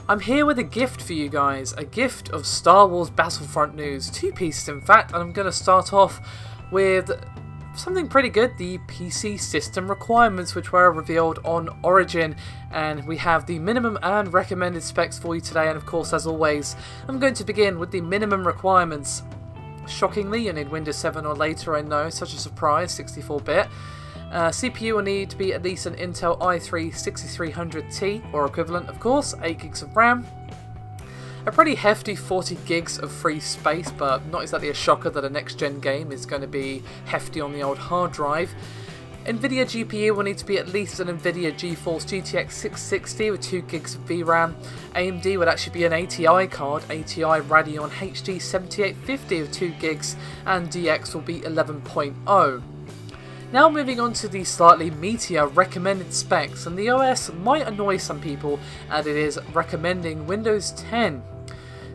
I'm here with a gift for you guys, a gift of Star Wars Battlefront news, 2 pieces in fact, and I'm going to start off with something pretty good, the PC system requirements which were revealed on Origin, and we have the minimum and recommended specs for you today, and of course as always I'm going to begin with the minimum requirements. Shockingly, you need Windows 7 or later, I know, such a surprise, 64-bit. CPU will need to be at least an Intel i3 6300T or equivalent, of course, 8 gigs of RAM, a pretty hefty 40 gigs of free space, but not exactly a shocker that a next-gen game is going to be hefty on the old hard drive. NVIDIA GPU will need to be at least an NVIDIA GeForce GTX 660 with 2 gigs of VRAM. AMD would actually be an ATI card, ATI Radeon HD 7850 with 2 gigs, and DX will be 11.0. Now moving on to the slightly meatier recommended specs, and the OS might annoy some people as it is recommending Windows 10.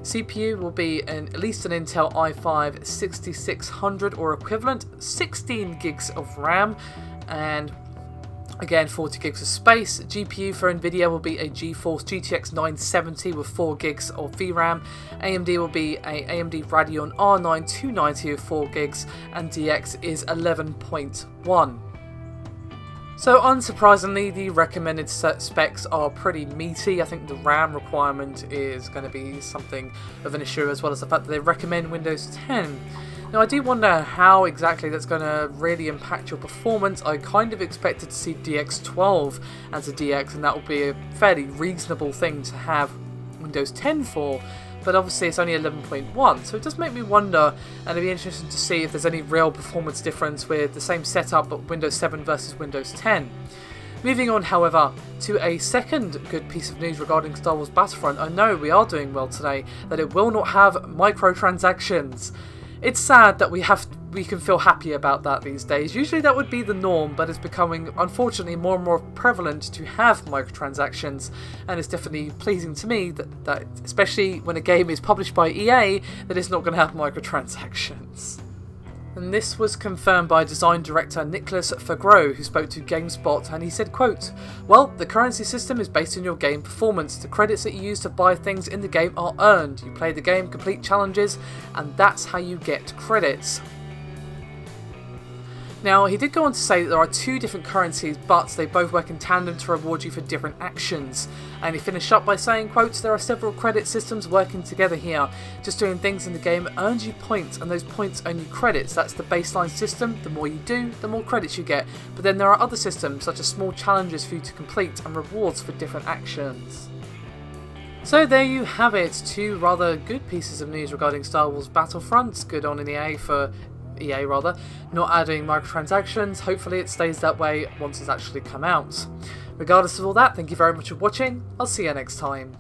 CPU will be at least an Intel i5 6600 or equivalent, 16 gigs of RAM, and again 40 gigs of space. GPU for NVIDIA will be a GeForce GTX 970 with 4 gigs of VRAM. AMD will be a AMD Radeon R9 290 with 4 gigs, and DX is 11.1. So unsurprisingly, the recommended specs are pretty meaty. I think the RAM requirement is going to be something of an issue, as well as the fact that they recommend Windows 10. Now I do wonder how exactly that's going to really impact your performance. I kind of expected to see DX12 as a DX, and that would be a fairly reasonable thing to have Windows 10 for, but obviously it's only 11.1, so it does make me wonder, and it'd be interesting to see if there's any real performance difference with the same setup but Windows 7 versus Windows 10. Moving on, however, to a second good piece of news regarding Star Wars Battlefront. I know we are doing well today, that it will not have microtransactions. It's sad that we can feel happy about that these days. Usually that would be the norm, but it's becoming, unfortunately, more and more prevalent to have microtransactions, and it's definitely pleasing to me that especially when a game is published by EA, that it's not going to have microtransactions. And this was confirmed by design director Nicolas Fagro, who spoke to GameSpot, and he said, quote, "Well, the currency system is based on your game performance. The credits that you use to buy things in the game are earned. You play the game, complete challenges, and that's how you get credits." Now, he did go on to say that there are 2 different currencies, but they both work in tandem to reward you for different actions. And he finished up by saying, quote, "There are several credit systems working together here. Just doing things in the game earns you points, and those points earn you credits. That's the baseline system. The more you do, the more credits you get. But then there are other systems, such as small challenges for you to complete, and rewards for different actions." So there you have it, 2 rather good pieces of news regarding Star Wars Battlefront. Good on EA rather, not adding microtransactions. Hopefully it stays that way once it's actually come out. Regardless of all that, thank you very much for watching. I'll see you next time.